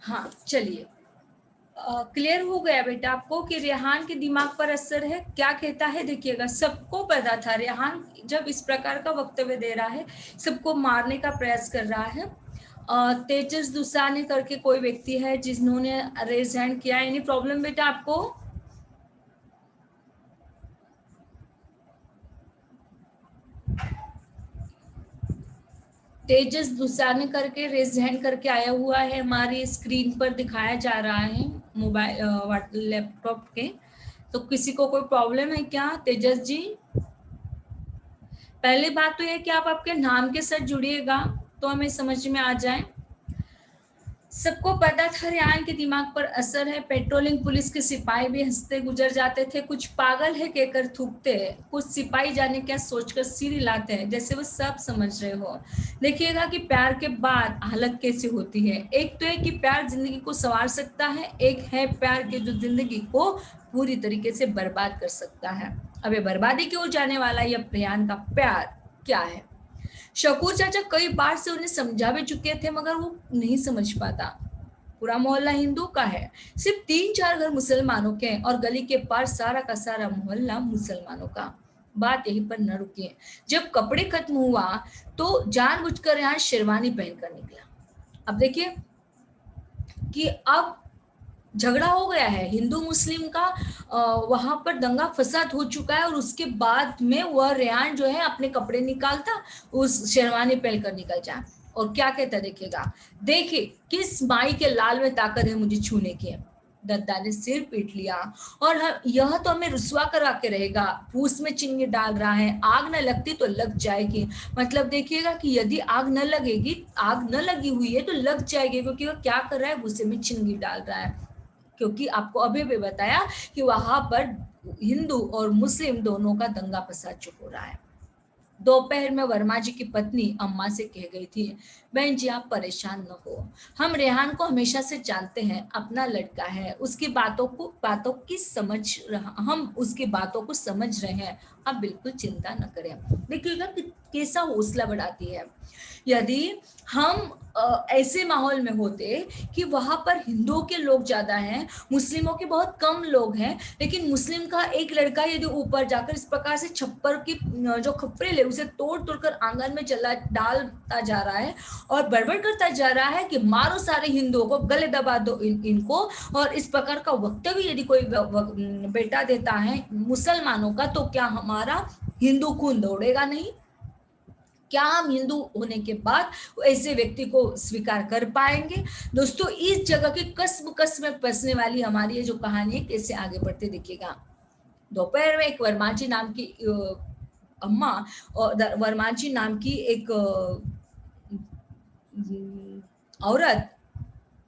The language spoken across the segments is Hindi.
हाँ चलिए, क्लियर हो गया बेटा आपको कि रेहान के दिमाग पर असर है? क्या कहता है देखिएगा, सबको पता था रेहान जब इस प्रकार का वक्तव्य दे रहा है, सबको मारने का प्रयास कर रहा है। तेजस दुसाने करके कोई व्यक्ति है जिन्होंने रेज हैंड किया। एनी प्रॉब्लम बेटा आपको? तेजस दुसाने करके रेज हैंड करके आया हुआ है, हमारी स्क्रीन पर दिखाया जा रहा है मोबाइल लैपटॉप के। तो किसी को कोई प्रॉब्लम है क्या तेजस जी? पहली बात तो ये कि आप आपके नाम के साथ जुड़िएगा तो हमें समझ में आ जाए। सबको पता था रेहान के दिमाग पर असर है। पेट्रोलिंग पुलिस के सिपाही भी हंसते गुजर जाते थे। कुछ पागल है कहकर थूकते हैं, कुछ सिपाही जाने क्या सोचकर सिर हिलाते हैं, जैसे वो सब समझ रहे हो। देखिएगा कि प्यार के बाद हालत कैसी होती है। एक तो है कि प्यार जिंदगी को संवार सकता है, एक है प्यार के जो जिंदगी को पूरी तरीके से बर्बाद कर सकता है। अब ये बर्बादी की ओर जाने वाला ये रेहान का प्यार क्या है? शकूर चाचा कई बार से उन्हें समझा भी चुके थे मगर वो नहीं समझ पाता। पूरा मोहल्ला हिंदू का है, सिर्फ 3-4 घर मुसलमानों के हैं और गली के पार सारा का सारा मोहल्ला मुसलमानों का। बात यहीं पर न रुकी है। जब कपड़े खत्म हुआ तो जानबूझकर यहाँ शेरवानी पहनकर निकला। अब देखिए कि अब झगड़ा हो गया है हिंदू मुस्लिम का, वहां पर दंगा फसाद हो चुका है और उसके बाद में वह रेहान जो है अपने कपड़े निकालता, उस शेरवानी पहनकर निकल जाए और क्या कहता देखिएगा, देखिए किस माई के लाल में ताकत है मुझे छूने की। दद्दा ने सिर पीट लिया। और यह तो हमें रुसवा करा के रहेगा, फूस में चिंगी डाल रहा है, आग न लगती तो लग जाएगी। मतलब देखिएगा कि यदि आग न लगेगी, आग न लगी हुई है तो लग जाएगी, क्योंकि वह क्या कर रहा है, भूसे में चिंगी डाल रहा है। क्योंकि आपको अभी भी बताया कि वहां पर हिंदू और मुस्लिम दोनों का दंगा फसाद जो हो रहा है। दोपहर में वर्मा जी की पत्नी अम्मा से कह गई थी, बहन जी आप परेशान न हो, हम रेहान को हमेशा से जानते हैं, अपना लड़का है, उसकी बातों की समझ रहा, हम उसकी बातों को समझ रहे हैं, आप बिल्कुल चिंता न करें। देखिएगा कि कैसा हौसला बढ़ाती है। यदि हम ऐसे माहौल में होते कि वहां पर हिंदुओं के लोग ज्यादा हैं, मुस्लिमों के बहुत कम लोग हैं, लेकिन मुस्लिम का एक लड़का यदि ऊपर जाकर इस प्रकार से छप्पर की जो खपरेल है उसे तोड़ तोड़कर आंगन में चला डालता जा रहा है और बड़बड़ करता जा रहा है कि मारो सारे हिंदुओं को, गले दबा दो इनको, और इस प्रकार का वक्तव्य यदि कोई बेटा देता है मुसलमानों का, तो क्या हमारा हिंदू खून दौड़ेगा नहीं? क्या हम हिंदू होने के बाद ऐसे व्यक्ति को स्वीकार कर पाएंगे? दोस्तों इस जगह की कसम कसम में फंसने वाली हमारी ये जो कहानी है, कैसे आगे बढ़ते देखिएगा। दोपहर में एक वर्माजी नाम की अम्मा और वर्माजी नाम की एक औरत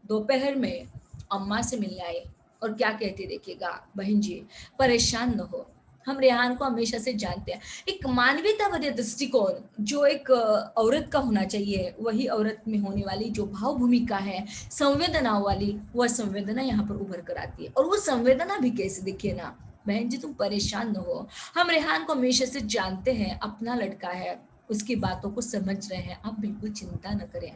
दोपहर में अम्मा से मिलने आई और क्या कहती देखिएगा, बहन जी परेशान न हो, हम रेहान को हमेशा से जानते हैं। एक मानवीयतावादी दृष्टिकोण जो एक औरत का होना चाहिए, वही औरत में होने वाली जो भाव भूमिका है, संवेदना वाली, वह संवेदना यहाँ पर उभर कर आती है। और वो संवेदना भी कैसे, देखिए ना बहन जी तुम परेशान न हो, हम रेहान को हमेशा से जानते हैं, अपना लड़का है, उसकी बातों को समझ रहे हैं, आप बिल्कुल चिंता न करें।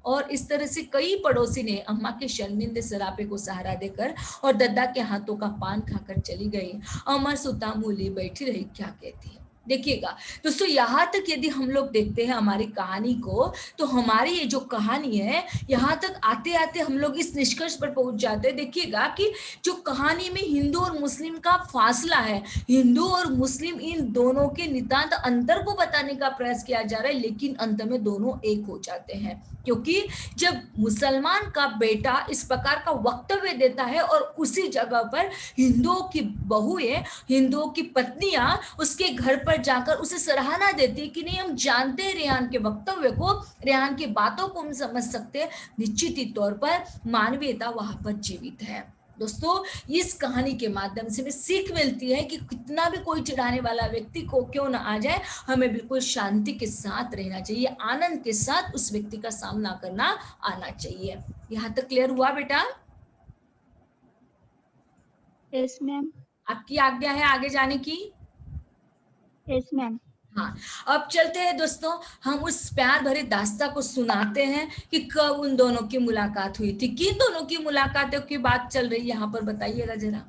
और इस तरह से कई पड़ोसी ने अम्मा के शर्मिंदे सरापे को सहारा देकर और दद्दा के हाथों का पान खाकर चली गई। अमर सुता मूली बैठी रही, क्या कहती है देखिएगा। दोस्तों यहाँ तक यदि हम लोग देखते हैं हमारी कहानी को, तो हमारी ये जो कहानी है, यहाँ तक आते आते हम लोग इस निष्कर्ष पर पहुंच जाते हैं देखिएगा कि जो कहानी में हिंदू और मुस्लिम का फासला है, हिंदू और मुस्लिम इन दोनों के नितांत अंतर को बताने का प्रयास किया जा रहा है, लेकिन अंत में दोनों एक हो जाते हैं। क्योंकि जब मुसलमान का बेटा इस प्रकार का वक्तव्य देता है और उसी जगह पर हिंदुओं की बहुएं, हिंदुओं की पत्नियां उसके घर पर जाकर उसे सराहना देती है कि नहीं हम जानते हैं रेहान के वक्तव्य को, रेहान की बातों को हम समझ सकते हैं, निश्चित ही तौर पर मानवीयता वहां पर जीवित है। दोस्तों इस कहानी के माध्यम से हमें सीख मिलती है कि कितना भी कोई चिढ़ाने वाला व्यक्ति को क्यों ना आ जाए, हमें बिल्कुल शांति के साथ रहना चाहिए, आनंद के साथ उस व्यक्ति का सामना करना आना चाहिए। यहाँ तक क्लियर हुआ बेटा? Yes ma'am. आपकी आज्ञा है आगे जाने की? Yes ma'am. हाँ, अब चलते हैं दोस्तों, हम उस प्यार भरे दास्ता को सुनाते हैं कि कब उन दोनों की मुलाकात हुई थी। किन दोनों की मुलाकातों की बात चल रही है यहाँ पर, बताइएगा जरा,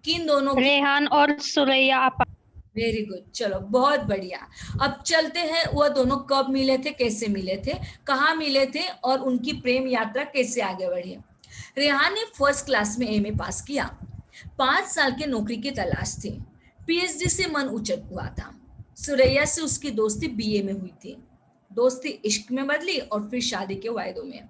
किन दोनों की। रेहान और सुरैया आपा। वेरी गुड, चलो बहुत बढ़िया। अब चलते हैं, वह दोनों कब मिले थे, कैसे मिले थे, कहाँ मिले थे और उनकी प्रेम यात्रा कैसे आगे बढ़ी। रेहान ने फर्स्ट क्लास में एमए पास किया, 5 साल की नौकरी की तलाश थी, पीएचडी से मन उचट हुआ था। सुरैया से उसकी दोस्ती बीए में हुई थी, दोस्ती इश्क में बदली और फिर शादी के वायदों में।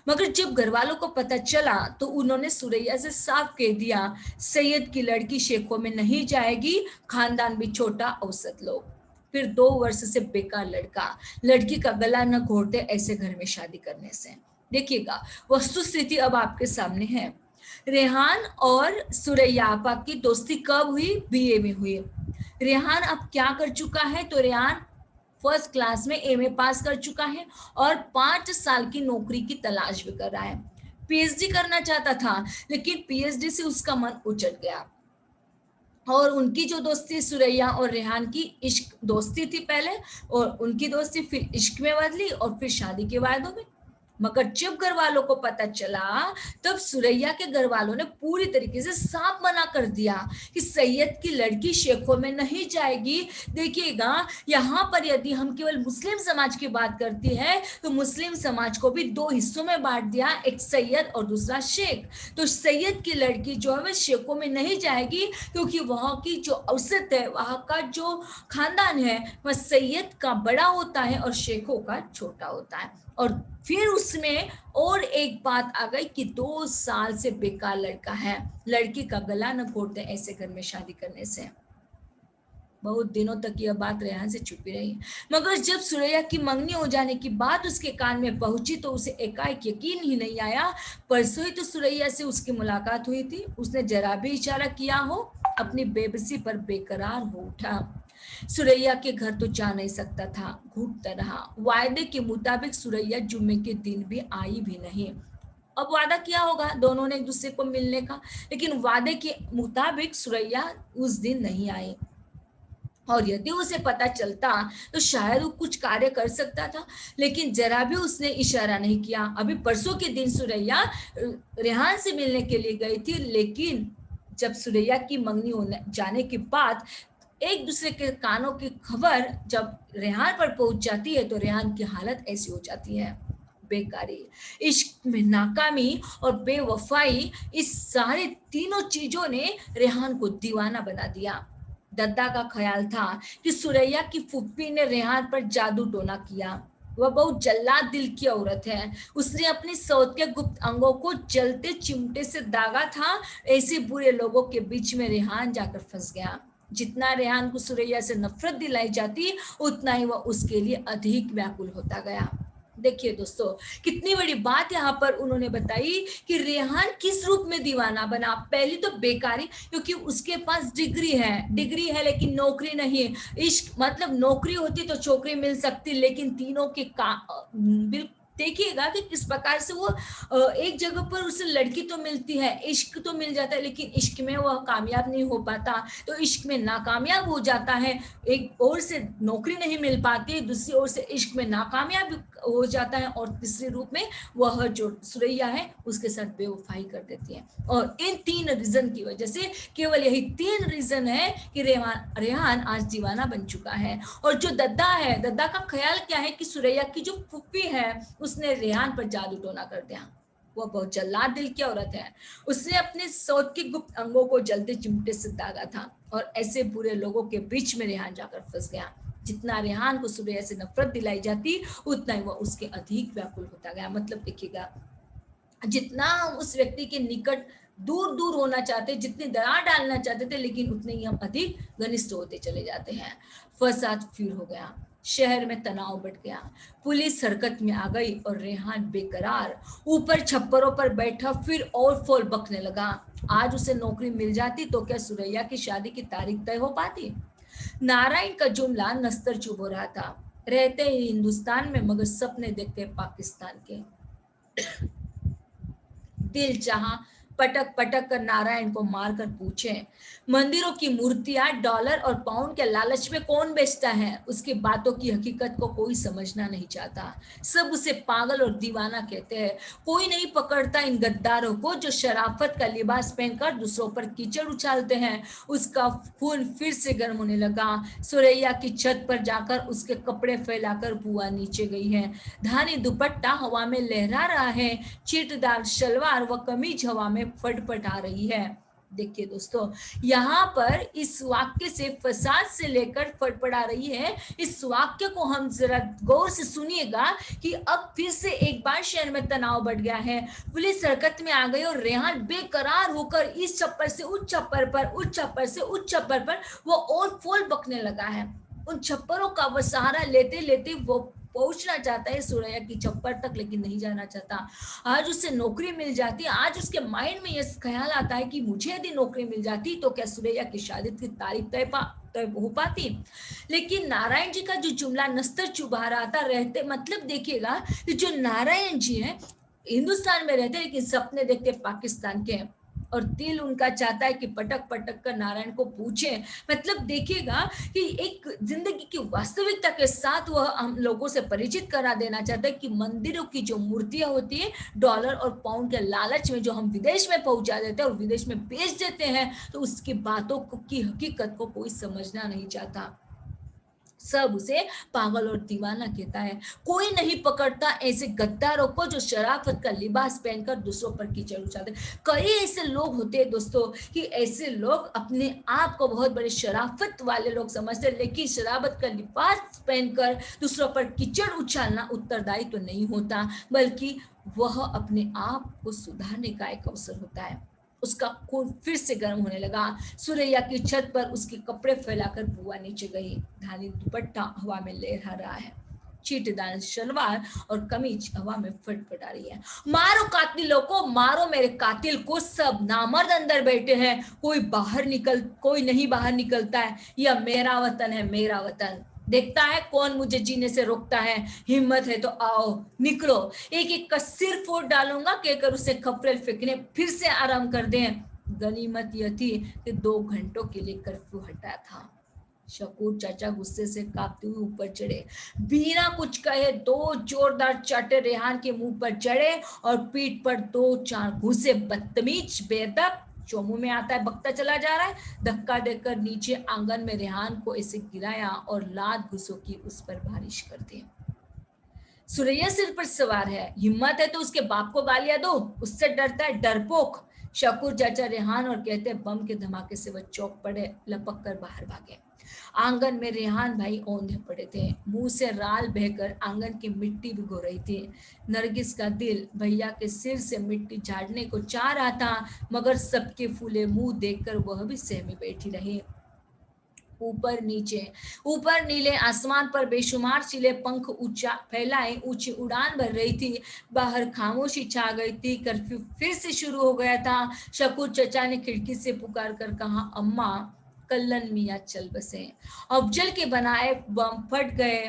मगर जब घर वालों को पता चला तो उन्होंने सुरैया से साफ कह दिया, सैयद की लड़की शेखों में नहीं जाएगी, खानदान भी छोटा, औसत लोग। फिर 2 वर्ष से बेकार लड़का, लड़की का गला न घोटते ऐसे घर में शादी करने से। देखिएगा, वस्तु स्थिति अब आपके सामने है। रेहान और सुरैया आपा की दोस्ती कब हुई, बीए में हुई। रेहान अब क्या कर चुका है, तो रेहान फर्स्ट क्लास में एमए पास कर चुका है और 5 साल की नौकरी की तलाश भी कर रहा है। पीएचडी करना चाहता था, लेकिन पीएचडी से उसका मन उचट गया। और उनकी जो दोस्ती सुरैया और रेहान की इश्क दोस्ती थी पहले, और उनकी दोस्ती फिर इश्क में बदली और फिर शादी के वायदों में। मगर जब घर वालों को पता चला, तब सुरैया के घर वालों ने पूरी तरीके से साफ मना कर दिया कि सैयद की लड़की शेखों में नहीं जाएगी। देखिएगा, यहाँ पर यदि हम केवल मुस्लिम समाज की बात करती है तो मुस्लिम समाज को भी 2 हिस्सों में बांट दिया, एक सैयद और दूसरा शेख। तो सैयद की लड़की जो है वह शेखों में नहीं जाएगी, क्योंकि वहाँ की जो औसत है, वहाँ का जो खानदान है, वह सैयद का बड़ा होता है और शेखों का छोटा होता है। और फिर उसमें और एक बात आ गई कि 2 साल से बेकार लड़का है, लड़की का गला न घोटते ऐसे घर में शादी करने से। बहुत दिनों तक यह बात रेहान से छुपी रही, मगर जब सुरैया की मंगनी हो जाने की बात उसके कान में पहुंची तो उसे एकाएक यकीन ही नहीं आया। परसों ही तो सुरैया से उसकी मुलाकात हुई थी, उसने जरा भी इशारा किया हो, अपनी बेबसी पर बेकरार हो उठा। सुरैया के घर तो जा नहीं सकता था, घूटता रहा। वायदे के मुताबिक सुरैया जुम्मे के दिन भी आई भी नहीं। अब वादा किया होगा दोनों ने एक दूसरे को मिलने का, लेकिन वादे के मुताबिक सुरैया उस दिन नहीं आई। और यदि उसे पता चलता तो शायद वो कुछ कार्य कर सकता था, लेकिन जरा भी उसने इशारा नहीं किया। अभी परसों के दिन सुरैया रेहान से मिलने के लिए गई थी, लेकिन जब सुरैया की मंगनी होने जाने के बाद एक दूसरे के कानों की खबर जब रेहान पर पहुंच जाती है तो रेहान की हालत ऐसी हो जाती है, बेकारी, इश्क में नाकामी और बेवफाई, इस सारे तीनों चीजों ने रेहान को दीवाना बना दिया। दद्दा का ख्याल था कि सुरैया की फुफ्फी ने रेहान पर जादू टोना किया। वह बहुत जल्लाद दिल की औरत है, उसने अपनी सौत के गुप्त अंगों को जलते चिमटे से दागा था। ऐसे बुरे लोगों के बीच में रेहान जाकर फंस गया। जितना रेहान को सुरैया से नफरत दिलाई जाती, उतना ही वह उसके लिए अधिक व्याकुल होता गया। देखिए दोस्तों, कितनी बड़ी बात यहाँ पर उन्होंने बताई कि रेहान किस रूप में दीवाना बना। पहली तो बेकारी, क्योंकि उसके पास डिग्री है लेकिन नौकरी नहीं। इश्क मतलब नौकरी होती तो छोकरी मिल सकती, लेकिन तीनों के बिल्कुल देखिएगा कि किस प्रकार से वो एक जगह पर उसे लड़की तो मिलती है, इश्क तो मिल जाता है, लेकिन इश्क में वह कामयाब नहीं हो पाता, तो इश्क में नाकामयाब हो जाता है। एक ओर से नौकरी नहीं मिल पाती, दूसरी ओर से इश्क में नाकामयाब हो जाता है, और तीसरे रूप में वह जो सुरैया है उसके साथ बेवफाई कर देती है। और इन 3 रीजन की वजह से, केवल यही 3 रीजन है कि रेहान आज दीवाना बन चुका है। और जो दद्दा है, दद्दा का ख्याल क्या है कि सुरैया की जो फुफ्फी है उसने रेहान पर जादू टोना कर दिया। वह बहुत जल्लाद दिल की औरत है, उसने अपने सौत के गुप्त अंगों को जलते चिमटे से दागा था, और ऐसे बुरे लोगों के बीच में रेहान जाकर फंस गया। जितना रेहान को सुरैया से नफरत दिलाई जाती, उतना ही वह उसके अधिक व्याकुल होता गया। मतलब देखिएगा, जितना हम उस व्यक्ति के निकट दूर दूर होना चाहते, जितनी दरार डालना चाहते थे, लेकिन उतने ही हम अधिक घनिष्ठ होते चले जाते हैं। फसाद फिर हो गया, शहर में तनाव बढ़ गया, पुलिस हरकत में आ गई और रेहान बेकरार ऊपर छप्परों पर बैठा फिर और फोल बकने लगा। आज उसे नौकरी मिल जाती तो क्या सुरैया की शादी की तारीख तय हो पाती। नारायण का जुमला नस्तर चुभ हो रहा था, रहते ही हिंदुस्तान में मगर सपने देखते पाकिस्तान के। दिल चाहा पटक पटक कर नारायण को मारकर पूछे, मंदिरों की मूर्तियां डॉलर और पाउंड के लालच में कौन बेचता है? उसकी बातों की हकीकत को कोई समझना नहीं चाहता। सब उसे पागल और दीवाना कहते हैं। कोई नहीं पकड़ता इन गद्दारों को जो शराफत का लिबास पहनकर दूसरों पर कीचड़ उछालते हैं। उसका खून फिर से गर्म होने लगा। सुरैया की छत पर जाकर उसके कपड़े फैलाकर बुआ नीचे गई है। धानी दुपट्टा हवा में लहरा रहा है। चीटदार शलवार व कमीज हवा में फटफटा रही है। देखिए दोस्तों, यहाँ पर इस वाक्य से फसाद से लेकर फटफटा रही है। इस वाक्य को हम जरा गौर से सुनिएगा कि अब फिर से एक बार शहर में तनाव बढ़ गया है। पुलिस हरकत में आ गई और रेहान बेकरार होकर इस छप्पर से उस छप्पर पर, उस छप्पर से उस छप्पर पर वो और फोल बकने लगा है। उन छप्परों का वो सहारा लेते लेते वो पहुंचना चाहता है सुरैया की छप्पर तक, लेकिन नहीं जाना चाहता। आज उसे नौकरी मिल जाती, आज उसके माइंड में ये ख्याल आता है कि मुझे यदि नौकरी मिल जाती तो क्या सुरैया की शादी की तारीख तय हो पाती। लेकिन नारायण जी का जो जुमला नस्तर चुभा रहा था, रहते मतलब देखिएगा जो नारायण जी हैं हिंदुस्तान में रहते लेकिन सपने देखते पाकिस्तान के हैं, और दिल उनका चाहता है कि पटक पटक कर नारायण को पूछे। मतलब देखिएगा कि एक जिंदगी की वास्तविकता के साथ वह हम लोगों से परिचित करा देना चाहता है कि मंदिरों की जो मूर्तियां होती है डॉलर और पाउंड के लालच में जो हम विदेश में पहुंचा देते हैं और विदेश में बेच देते हैं, तो उसकी बातों की हकीकत को कोई समझना नहीं चाहता। सब उसे पागल और दीवाना कहता है। कोई नहीं पकड़ता ऐसे गद्दारों को जो शराफत का लिबास पहनकर दूसरों पर कीचड़ उछालते। कई ऐसे लोग होते हैं दोस्तों कि ऐसे लोग अपने आप को बहुत बड़े शराफत वाले लोग समझते हैं, लेकिन शराफत का लिबास पहनकर दूसरों पर कीचड़ उछालना उत्तरदायी तो नहीं होता, बल्कि वह अपने आप को सुधारने का एक अवसर होता है। उसका खून फिर से गर्म होने लगा। सुरैया की छत पर उसके कपड़े फैलाकर बुआ नीचे गई। धानी दुपट्टा हवा में लहरा रहा है। चीटदार शलवार और कमीज हवा में फटफटा रही है। मारो कातिलों को, मारो मेरे कातिल को। सब नामर्द अंदर बैठे हैं, कोई नहीं बाहर निकलता है। यह मेरा वतन है, मेरा वतन। देखता है कौन मुझे जीने से रोकता है। हिम्मत है तो आओ, निकलो। एक एक का सिर फोड़ डालूंगा, कहकर उसे कपड़े फेंकने फिर से आराम कर दें। गनीमत यह थी कि 2 घंटों के लिए कर्फ्यू हटा था। शकूर चाचा गुस्से से कांपते हुए ऊपर चढ़े। बिना कुछ कहे 2 जोरदार चाटे रेहान के मुंह पर चढ़े और पीठ पर 2-4 घूसे। बदतमीज, बेअदब, जो मुंह में आता है बकता चला जा रहा है। धक्का देकर नीचे आंगन में रेहान को ऐसे गिराया और लात घुसों की उस पर बारिश कर दी। सुरैया सिर पर सवार है, हिम्मत है तो उसके बाप को गालियां दो, उससे डरता है डरपोक। शकूर चाचा रेहान और कहते बम के धमाके से वह चौक पड़े, लपक कर बाहर भागे। आंगन में रेहान भाई औंधे पड़े थे। मुंह से राल बहकर आंगन की मिट्टी भिगो रही थी। नरगिस का दिल भैया के सिर से मिट्टी झाड़ने को चाह रहा था, मगर सबके फूले मुंह देखकर वह भी सहमी बैठी रही। ऊपर नीचे, ऊपर नीले आसमान पर बेशुमार चिले पंख ऊंचा फैलाए ऊंची उड़ान भर रही थी। बाहर खामोशी छा गई थी। कर्फ्यू फिर से शुरू हो गया था। शकूर चचा ने खिड़की से पुकार कर कहा, अम्मा, कल्लन मियाँ चल बसे। अफजल के बनाए बम फट गए।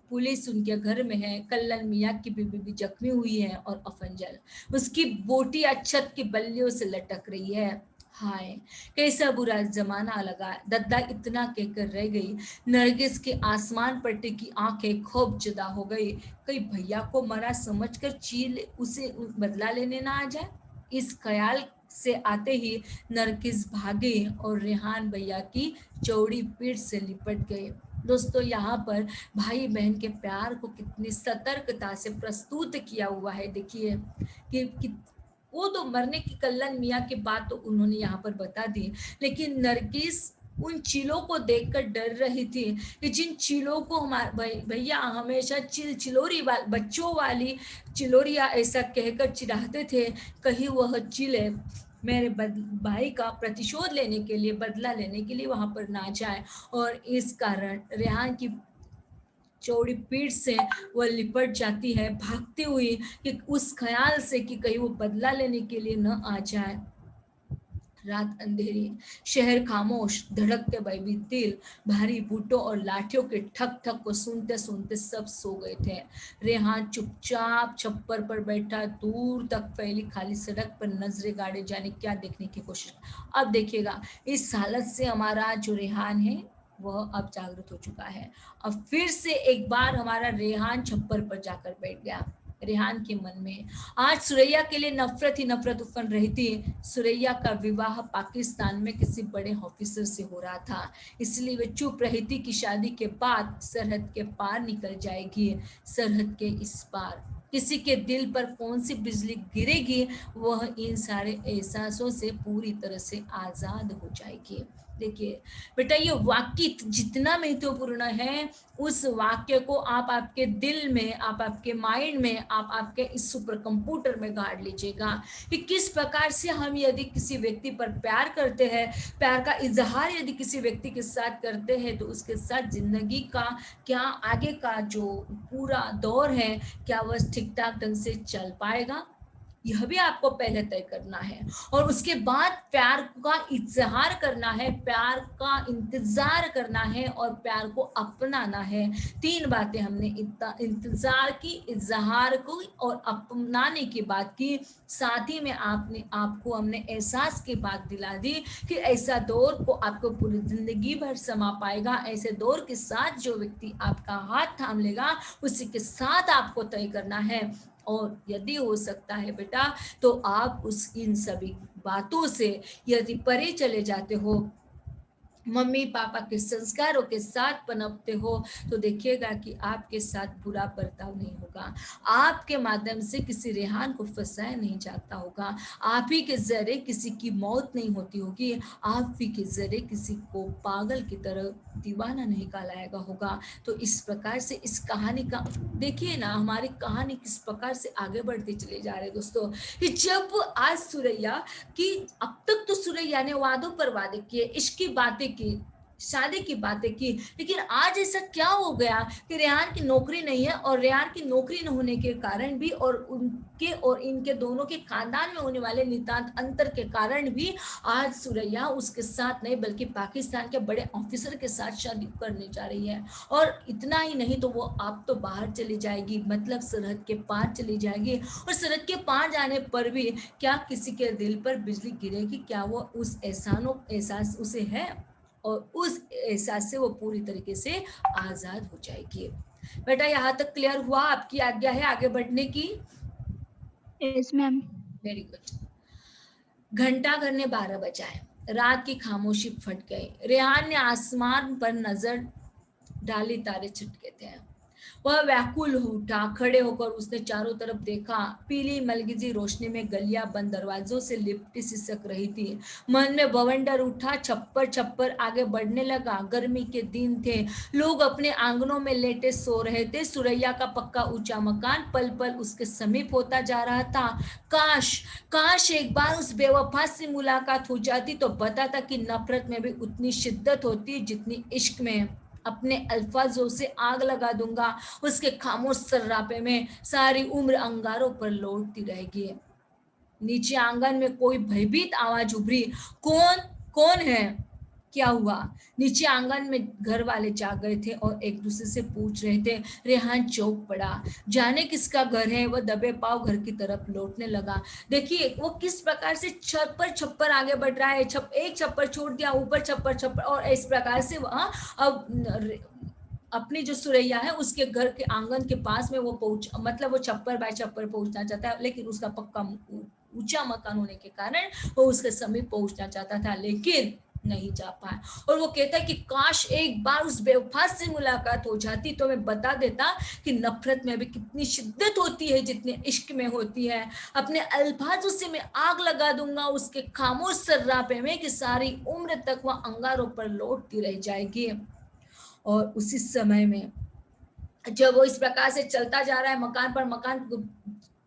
पुलिस उनके घर में है। कल्लन मियाँ की बीबी भी जख्मी हुई है और अफंजल उसकी बोटियां छत की बल्लियों से लटक रही है। हाय, कैसा बुरा जमाना लगा। दद्दा इतना कहकर रह गई। नरगिस के आसमान पर टिकी आंखें खौफ जुदा हो गई। कहीं भैया को मरा समझकर चील उसे बदला लेने ना आ जाए। इस ख्याल से आते ही नरगिस भागे और रेहान भैया की चौड़ी पीठ से लिपट गए। दोस्तों, यहाँ पर भाई बहन के प्यार को कितनी सतर्कता से प्रस्तुत किया हुआ है। देखिए कि वो तो मरने की कल्लन मियाँ की बात तो उन्होंने यहाँ पर बता दी, लेकिन नरगिस उन चीलों को देखकर डर रही थी कि जिन चीलों को हमारे भैया हमेशा चिलोरी बच्चों वाली चिलोरिया ऐसा कहकर चिढ़ाते थे, कहीं वह चिले मेरे भाई का प्रतिशोध लेने के लिए, बदला लेने के लिए वहां पर ना जाए। और इस कारण रेहान की चौड़ी पीठ से वह लिपट जाती है भागती हुई, कि उस ख्याल से कि कहीं वो बदला लेने के लिए न आ जाए। रात अंधेरी, शहर खामोश, धड़कते भयभीत दिल, भारी बूटों और लाठियों के ठक ठक को सुनते सुनते सब सो गए थे। रेहान चुपचाप छप्पर पर बैठा दूर तक फैली खाली सड़क पर नजरें गाड़े जाने क्या देखने की कोशिश। अब देखिएगा, इस हालत से हमारा जो रेहान है वह अब जागृत हो चुका है। अब फिर से एक बार हमारा रेहान छप्पर पर जाकर बैठ गया। रेहान के मन में आज सुरैया के लिए नफरत ही नफरत उफन रही थी। सुरैया का विवाह पाकिस्तान में किसी बड़े ऑफिसर से हो रहा था, इसलिए वे चुप रही थी कि शादी के बाद सरहद के पार निकल जाएगी। सरहद के इस पार किसी के दिल पर कौन सी बिजली गिरेगी, वह इन सारे एहसासों से पूरी तरह से आजाद हो जाएगी। देखिए बेटा, ये वाक्य जितना महत्वपूर्ण है, उस वाक्य को आप आपके दिल में, आप आपके माइंड में, आप आपके इस सुपर कंप्यूटर में गाड़ लीजिएगा कि किस प्रकार से हम यदि किसी व्यक्ति पर प्यार करते हैं, प्यार का इजहार यदि किसी व्यक्ति के साथ करते हैं, तो उसके साथ जिंदगी का क्या आगे का जो पूरा दौर है, क्या वह ठीक ठाक ढंग से चल पाएगा, यह भी आपको पहले तय करना है। और उसके बाद प्यार का इजहार करना है, प्यार का इंतजार करना है और प्यार को अपनाना है। तीन बातें हमने इंतजार की, इजहार को और अपनाने की बात की। साथ ही में आपको हमने एहसास की बात दिला दी कि ऐसा दौर को आपको पूरी जिंदगी भर समा पाएगा। ऐसे दौर के साथ जो व्यक्ति आपका हाथ थाम लेगा, उसी के साथ आपको तय करना है। और यदि हो सकता है बेटा, तो आप उस इन सभी बातों से यदि परे चले जाते हो, मम्मी पापा के संस्कारों के साथ पनपते हो, तो देखिएगा कि आपके साथ बुरा बर्ताव नहीं होगा, आपके माध्यम से किसी रेहान को फंसाया नहीं जाता होगा, आप ही के जरिए किसी की मौत नहीं होती होगी, आप ही के जरिए किसी को पागल की तरह दीवाना नहीं कहलाएगा होगा। तो इस प्रकार से इस कहानी का देखिए ना, हमारी कहानी किस प्रकार से आगे बढ़ती चली जा रही है दोस्तों, कि जब आज सुरैया कि अब तक तो सुरैया ने वादों पर वादे किए, इश्क की बातें की, शादी की बातें की, लेकिन आज ऐसा क्या हो गया कि रेहान की नौकरी नहीं है, और रेहान की नौकरी न होने के कारण भी और उनके और इनके दोनों के खानदान में होने वाले नितांत अंतर के कारण भी आज सुरैया उसके साथ नहीं बल्कि पाकिस्तान के बड़े ऑफिसर के साथ शादी करने जा रही है। और इतना ही नहीं तो वो आप तो बाहर चली जाएगी, मतलब सरहद के पार चली जाएगी, और सरहद के पार जाने पर भी क्या किसी के दिल पर बिजली गिरेगी? क्या वो उस एहसास उसे है, और उस एहसास से वो पूरी तरीके से आजाद हो जाएगी। बेटा यहाँ तक क्लियर हुआ? आपकी आज्ञा है आगे बढ़ने की? Yes ma'am. Very good. घंटा घर ने 12 बजाए, रात की खामोशी फट गई। रेहान ने आसमान पर नजर डाली, तारे छिटके थे। वह व्याकुल हो उठा, खड़े होकर उसने चारों तरफ देखा। पीली मलगिजी रोशनी में गलियां बंद दरवाजों से लिपटी सिसक रही थी। मन में बवंडर उठा, छप्पर छप्पर आगे बढ़ने लगा। गर्मी के दिन थे, लोग अपने आंगनों में लेटे सो रहे थे। सुरैया का पक्का ऊंचा मकान पल पल उसके समीप होता जा रहा था। काश काश एक बार उस बेवफा से मुलाकात हो जाती तो बताता कि नफरत में भी उतनी शिद्दत होती जितनी इश्क में। अपने अल्फाजों से आग लगा दूंगा उसके खामोश सर्रापे में, सारी उम्र अंगारों पर लौटती रहेगी। नीचे आंगन में कोई भयभीत आवाज उभरी, कौन कौन है? क्या हुआ? नीचे आंगन में घर वाले जाग गए थे और एक दूसरे से पूछ रहे थे। रेहान चौंक पड़ा, जाने किसका घर है। वह दबे पांव घर की तरफ लौटने लगा। देखिए वो किस प्रकार से छप्पर छप्पर आगे बढ़ रहा है, एक छप्पर छोड़ दिया, ऊपर छप्पर छप्पर, और इस प्रकार से वह अब अपनी जो सुरैया है उसके घर के आंगन के पास में वो पहुंच, मतलब वो छप्पर बाय छप्पर पहुंचना चाहता है, लेकिन उसका पक्का ऊंचा मकान होने के कारण वो उसके समीप पहुंचना चाहता था, लेकिन नहीं जा पाया। और वो कहता है कि काश एक बार उस बेवफा से मुलाकात हो जाती तो मैं बता देता कि नफरत में भी कितनी शिद्दत होती है जितनी इश्क में होती है। अपने अल्फाजों से मैं आग लगा दूंगा उसके खामोश सर्रापे में कि सारी उम्र तक वह अंगारों पर लौटती रह जाएगी। और उसी समय में जब वो इस प्रकार से चलता जा रहा है, मकान पर मकान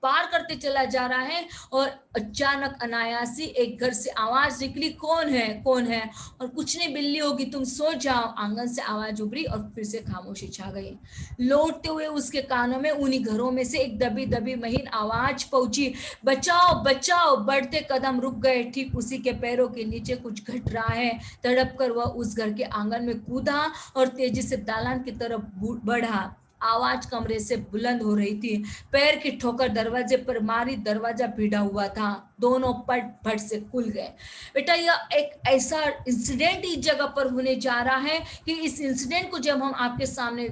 पार करते चला जा रहा है और अचानक अनायासी एक घर से आवाज निकली, कौन है कौन है? और कुछ नहीं, बिल्ली होगी, तुम सो जाओ। आंगन से आवाज उभरी और फिर से खामोशी छा गई। लौटते हुए उसके कानों में उन्हीं घरों में से एक दबी दबी महीन आवाज पहुंची, बचाओ बचाओ। बढ़ते कदम रुक गए। ठीक उसी के पैरों के नीचे कुछ घट रहा है। तड़प कर वह उस घर के आंगन में कूदा और तेजी से दालान की तरफ बढ़ा। आवाज कमरे से बुलंद हो रही थी। पैर की ठोकर दरवाजे पर मारी, दरवाजा भिड़ा हुआ था। दोनों पट फट से खुल गए। बेटा, यह एक ऐसा इंसिडेंट इस जगह पर होने जा रहा है कि इस इंसिडेंट को जब हम आपके सामने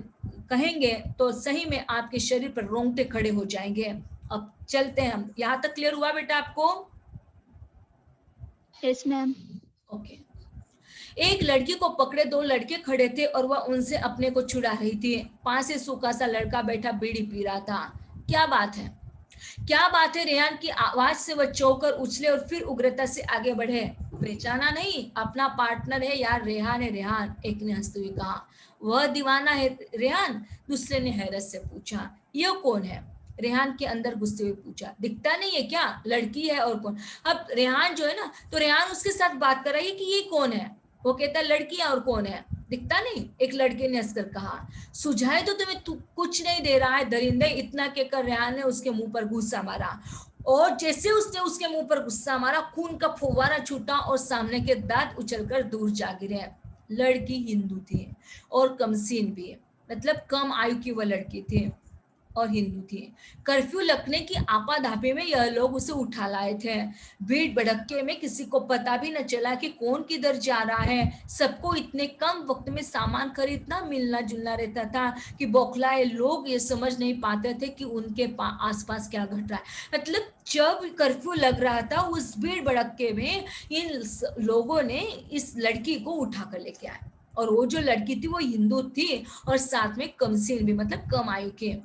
कहेंगे तो सही में आपके शरीर पर रोंगटे खड़े हो जाएंगे। अब चलते हैं हम। यहाँ तक क्लियर हुआ बेटा आपको? Yes ma'am. ओके। एक लड़की को पकड़े दो लड़के खड़े थे और वह उनसे अपने को छुड़ा रही थी। पास से सूखा सा लड़का बैठा बीड़ी पी रहा था। क्या बात है, क्या बात है? रेहान की आवाज से वह चौंकर उछले और फिर उग्रता से आगे बढ़े। पहचाना नहीं? अपना पार्टनर है यार, रेहान है रेहान, एक ने हंसते हुए कहा। वह दीवाना है रेहान? दूसरे ने हैरत से पूछा। यह कौन है? रेहान के अंदर घुसते हुए पूछा। दिखता नहीं है क्या? लड़की है और कौन? अब रेहान जो है ना, तो रेहान उसके साथ बात कर रही है कि ये कौन है। वो कहता है लड़की है और कौन है? दिखता नहीं? एक लड़के ने हंसकर कहा। सुझाए तो तुम्हें कुछ नहीं दे रहा है दरिंदे। इतना कहकर रेहान ने उसके मुंह पर गुस्सा मारा और जैसे उसने उसके मुंह पर गुस्सा मारा, खून का फुवारा छूटा और सामने के दांत उछलकर दूर जा गिरे। लड़की हिंदू थी और कमसीन भी, मतलब कम आयु की वह लड़की थी और हिंदू थी। कर्फ्यू लगने की आपाधापी में यह लोग उसे उठा लाए थे। भीड़ भड़के में किसी को पता भी न चला कि कौन किधर जा रहा है। सबको इतने कम वक्त में सामान खरीदना मिलना जुलना रहता था कि बौखलाए लोग ये समझ नहीं पाते थे कि उनके आसपास क्या घट रहा है। मतलब जब कर्फ्यू लग रहा था, उस भीड़ भड़के में इन लोगों ने इस लड़की को उठा कर लेके आए और वो जो लड़की थी वो हिंदू थी और साथ में कमसीन भी, मतलब कम आयु की।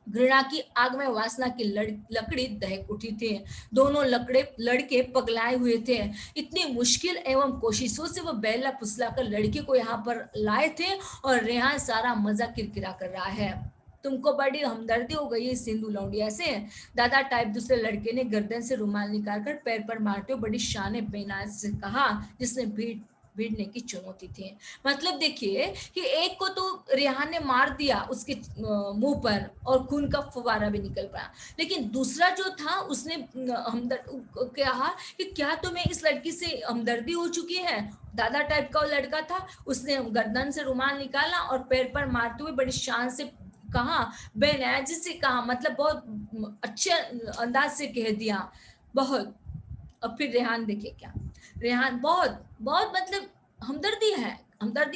घृणा की आग में वासना की लकड़ी दहक उठी थी। दोनों लड़के पगलाए हुए थे। इतनी मुश्किल एवं कोशिशों से वह बेला फुसला कर लड़की को यहाँ पर लाए थे और रेहान सारा मजा किरकिरा कर रहा है। तुमको बड़ी हमदर्दी हो गई इस हिंदू लौंडिया से? दादा टाइप दूसरे लड़के ने गर्दन से रुमाल निकालकर पैर पर मारते हुए बड़ी शान बेनाज से कहा, जिसने भिड़ने की चुनौती थी। मतलब देखिए कि एक को तो रेहान ने मार दिया उसके मुंह पर और खून का फुवारा भी निकल पाया, लेकिन दूसरा जो था उसने कहा कि क्या तुम्हें इस लड़की से हमदर्दी हो चुकी है? दादा टाइप का वो लड़का था, उसने गर्दन से रुमाल निकाला और पैर पर मारते हुए बड़ी शान से कहा, बेनयाजी से कहा, मतलब बहुत अच्छे अंदाज से कह दिया, बहुत। और फिर रेहान देखिए क्या, रेहान बहुत बहुत मतलब हमदर्दी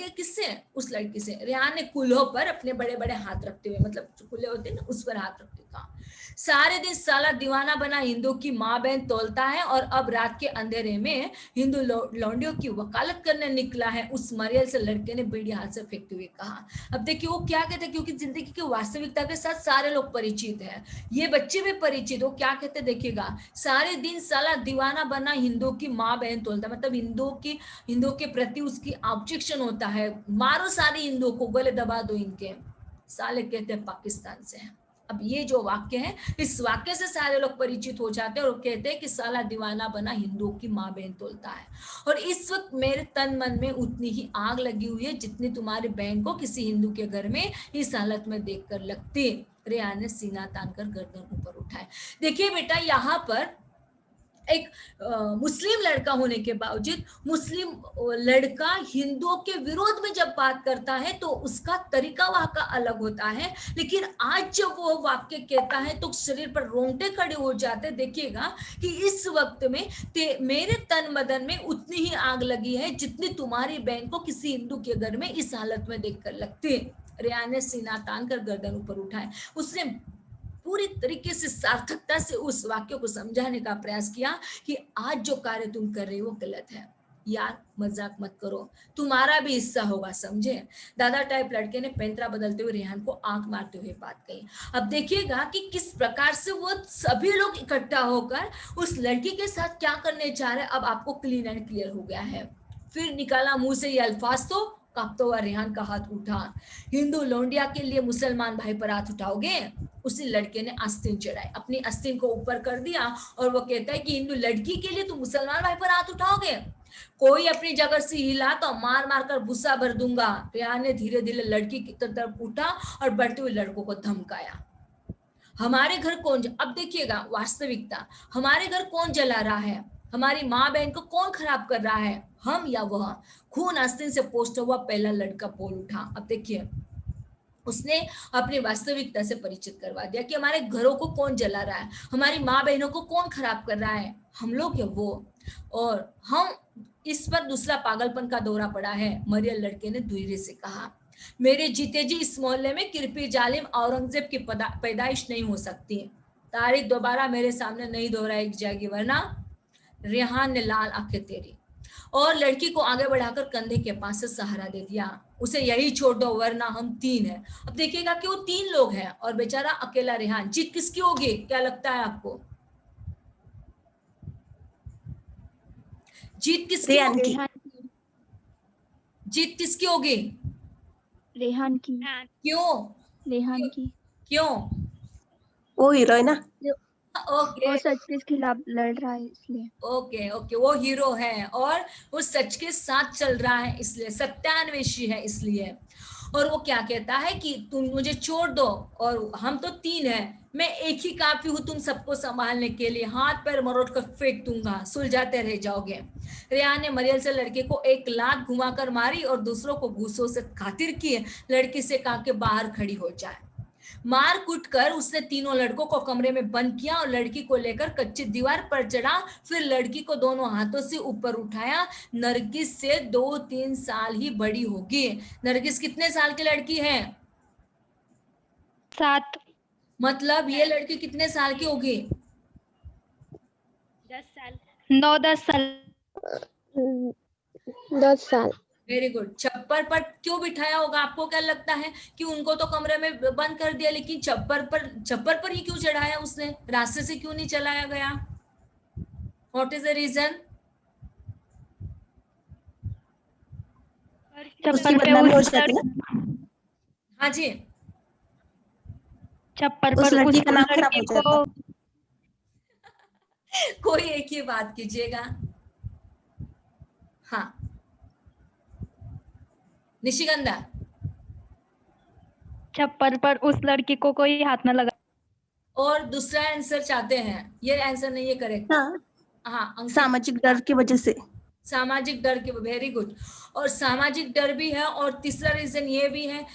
है किससे? उस लड़की से। रेहान ने कूल्हों पर अपने बड़े बड़े हाथ रखते हुए, मतलब जो कूल्हे होते हैं ना, उस पर हाथ रखते कहा, सारे दिन साला दीवाना बना हिंदू की माँ बहन तोलता है और अब रात के अंधेरे में हिंदू लौंडियों की वकालत करने निकला है। उस मरियल से लड़के ने बीड़ी हाथ से फेंकते हुए कहा। अब देखिए वो क्या कहते हैं, क्योंकि जिंदगी की वास्तविकता के साथ सारे लोग परिचित हैं, ये बच्चे भी परिचित। वो क्या कहते देखिएगा, सारे दिन साला दीवाना बना हिंदू की माँ बहन तोलता, मतलब हिंदू के प्रति उसकी ऑब्जेक्शन होता है। मारो सारे हिंदुओं को, गले दबा दो इनके, साले कहते हैं पाकिस्तान से हैं। अब ये जो वाक्य है, इस वाक्य से सारे लोग परिचित हो जाते हैं और कहते हैं कि साला दीवाना बना हिंदुओं की माँ बहन तोलता है। और इस वक्त मेरे तन मन में उतनी ही आग लगी हुई है जितनी तुम्हारी बहन को किसी हिंदू के घर में इस हालत में देखकर लगती। रेहान ने सीना तान कर गर्दन ऊपर उठाए। देखिए बेटा, यहाँ पर एक मुस्लिम लड़का होने के बावजूद मुस्लिम लड़का हिंदुओं के विरोध में जब बात करता है तो उसका तरीका वहां का अलग होता है, लेकिन आज जब वो वाक्य कहता है तो शरीर पर रोंगटे खड़े हो जाते। देखिएगा कि इस वक्त में मेरे तन बदन में उतनी ही आग लगी है जितनी तुम्हारी बहन को किसी हिंदू के घर में इस हालत में देखकर लगती है। रेहान ने सीना तान कर गर्दन ऊपर उठाए। उसने पूरी तरीके से सार्थकता से उस वाक्य को समझाने का प्रयास किया कि आज जो कार्य तुम कर रहे हो गलत है यार, मजाक मत करो, तुम्हारा भी हिस्सा होगा, समझे? दादा टाइप लड़के ने पैंतरा बदलते हुए रेहान को आंख मारते हुए बात कही। अब देखिएगा कि किस प्रकार से वो सभी लोग इकट्ठा होकर उस लड़की के साथ क्या करने जा रहे हैं, अब आपको क्लीन एंड क्लियर हो गया है। फिर निकाला मुंह से ये अल्फाज तो कांपता हुआ रेहान का हाथ उठा। हिंदू लौंडिया के लिए मुसलमान भाई पर हाथ उठाओगे? उसी लड़के ने आस्तीन चढ़ाई, अपनी आस्तीन को ऊपर कर दिया और वो कहता है कि हिंदू लड़की के लिए तुम मुसलमान भाई पर हाथ उठाओगे? कोई अपनी जगह से हिला तो मार मार कर भूसा भर दूंगा। रेहान ने धीरे धीरे लड़की की तरफ उठा और बढ़ते हुए लड़कों को धमकाया। हमारे घर कौन, अब देखिएगा वास्तविकता, हमारे घर कौन जला रहा है? हमारी माँ बहन को कौन खराब कर रहा है, हम या वह? खून आस्तीन से पोंछता हुआ पहला लड़का बोल उठा। अब देखिए, उसने अपनी वास्तविकता से परिचित करवा दिया कि हमारे घरों को कौन जला रहा है, हमारी माँ बहनों को कौन खराब कर रहा है, हम लोग या वो? और हम, इस पर दूसरा पागलपन का दौरा पड़ा है, मरियल लड़के ने धीरे से कहा। मेरे जीते जी इस मोहल्ले में किरपी जालिम औरंगजेब की पैदाइश नहीं हो सकती। तारीख दोबारा मेरे सामने नहीं दोहराई जाएगी, वरना। रेहान ने लाल आंखें तेरी और लड़की को आगे बढ़ाकर कंधे के पास से सहारा दे दिया। उसे यही छोड़ दो, वरना हम 3 हैं। अब देखिएगा कि वो 3 लोग हैं और बेचारा अकेला रेहान। जीत किसकी होगी, क्या लगता है आपको? जीत किसकी होगी? रेहान की। जीत किसकी होगी? रेहान की। क्यों? रेहान की। क्यों? वो हीरो है ना। ओके वो सच के खिलाफ लड़ रहा है इसलिए। ओके ओके, वो हीरो है और वो सच के साथ चल रहा है, इसलिए सत्यान्वेषी है इसलिए। और वो क्या कहता है कि तुम मुझे छोड़ दो, और हम तो 3 हैं, मैं एक ही काफी हूं तुम सबको संभालने के लिए, हाथ पैर मरोड़ कर फेंक दूंगा, सुलझाते रह जाओगे। रेहान ने मरियल से लड़के को एक लात घुमाकर मारी और दूसरों को घूसों से खातिर किए लड़की से कहा कि बाहर खड़ी हो जाए। मार कूट कर उसने तीनों लड़कों को कमरे में बंद किया और लड़की को लेकर कच्ची दीवार पर चढ़ा। फिर लड़की को दोनों हाथों से ऊपर उठाया। नरगिस से 2-3 साल ही बड़ी होगी। नरगिस कितने साल की लड़की है? 7। मतलब ये लड़की कितने साल की होगी? 10 साल। 9-10 साल। 10 साल। Very good. छप्पर पर क्यों बिठाया होगा? आपको क्या लगता है कि उनको तो कमरे में बंद कर दिया, लेकिन छप्पर पर ही क्यों चढ़ाया उसने? रास्ते से क्यों नहीं चलाया गया? What is the reason? छप्पर पे उस हाँ जी, छप्पर उस पर लड़की उस का नाम खराब लड़की हो को। कोई एक ही बात कीजिएगा। हाँ, निशिगंधा। छप्पर पर उस लड़की को कोई हाथ न लगा। और दूसरा आंसर चाहते हैं? ये आंसर नहीं है करेक्ट। हाँ, हाँ, अंकित। सामाजिक डर की वजह से। सामाजिक डर की, वेरी गुड। और सामाजिक डर भी है और तीसरा रीजन ये भी है